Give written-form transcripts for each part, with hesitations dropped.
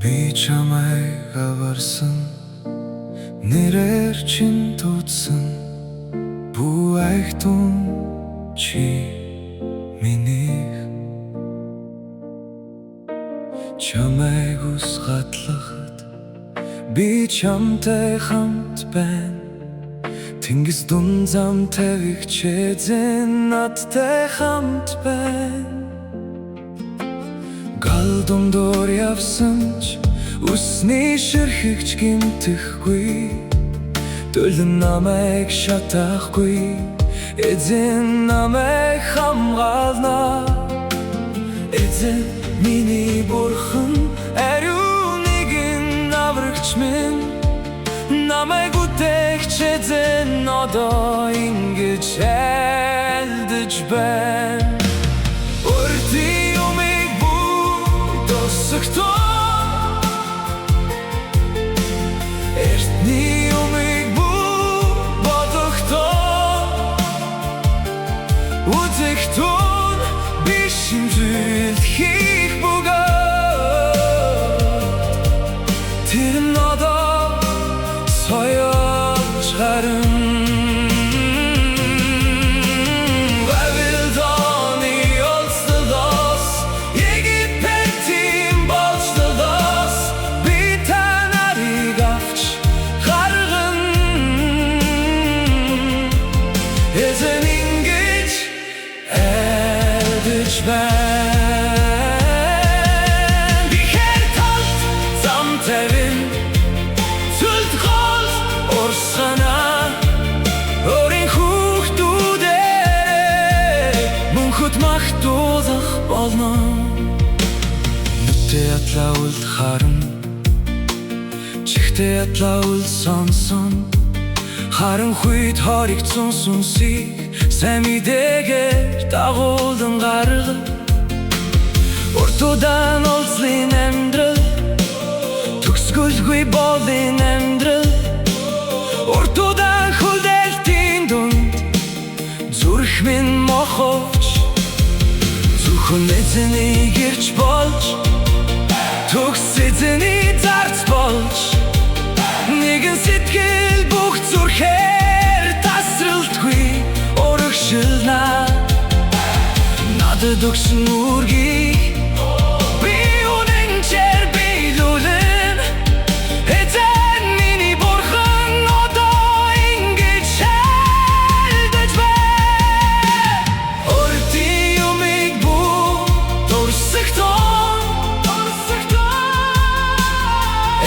Би чамайг аварсан нэрээр чин тутсан бүү айхтун чи минийх чамайг усгатлахад би чамтай хамт байна тэнгис дун зам тавигчэзэн надтай хамт байна галдумдор явсан ч усны ширхэгч гимтэхгүй төлөн намайг шатахгүй эзэн намайг хамгаална эзэн миний бурхан ариун нэгэн аврагч минь намайг үтэгч эзэн одоо ингэж айлдаж байна өртий юмыг бүгд тосгохдоо эртний юмыг бүгд бодохдоо үзэхтэн би шимжүүлэхийг бөгөөд тэр нь одоо соёолж харин Би хэр талд зам тавин цөлд гол урсгана өөрийн хүүхдүүдээ мөнхөд магтуулах болно нүдтэй атлаул харан чихтэй атлаул сонсон харанхуйд хоригдсон сүнсийг сайн мэдээгээр дагуулan гаргал уртудан олзлын амьдрал төгсгөлгүй болын амьдрал уртудан хүлээлтийн дунд зүрх минь моховч зөвхөн эзэнийг ирж болж төгс эзэний зарц болж нэгэн сэтгэл бүх зүрхээр тасралтгүй урагшилна надад өгсөн үргийг би үнэнчээр биелүүлэн эзэн миний бурхан одоо ингэж айлдаж байна өртий юмыг бүгд дурсагтун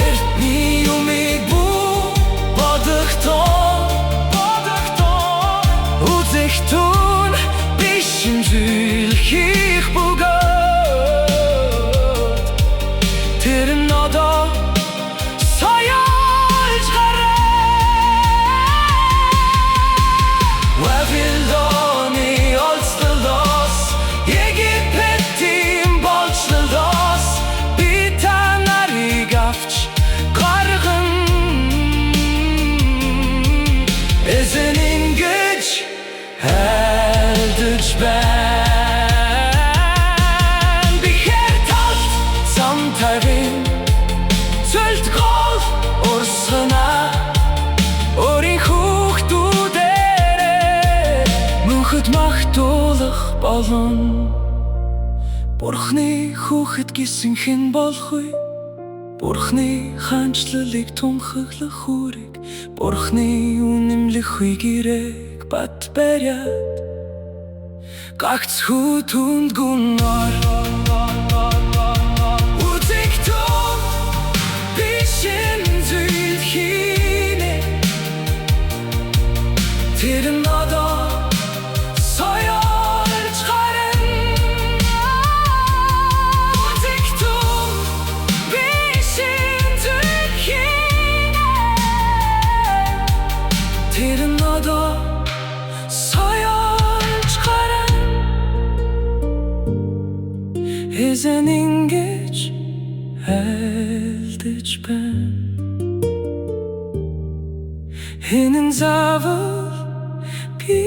эртний юмыг бүгд бодохдоо үзэхтэн би шимжүүлэхийг бөгөөд тэр нь одоо соёолж гараа Вавилоны олзлолоос Египетийн болцлолоос би та нарыг авч гаргана эзэн ингэж айлдаж байна би хэр талд зам тавин цөлд гол урсгана өөрийн хүүхдүүдээ мөнхөд магтуулах болно Бурхны хүүхэд гэсэн хэн болох вэ Бурхны хаанчлалыг тунхаглах хүрэг Бурхны үнэмлэх үе гэрэг бат бариад гагц хүү түнд гүнор үзэхтэн би шимжүүлэхийг тэр нь одоо соёолж харна үзэхтэн би шимжүүлэхийг тэр нь одоо соёолж харна эзэн ингэж айлдаж байна энэ нь заавал би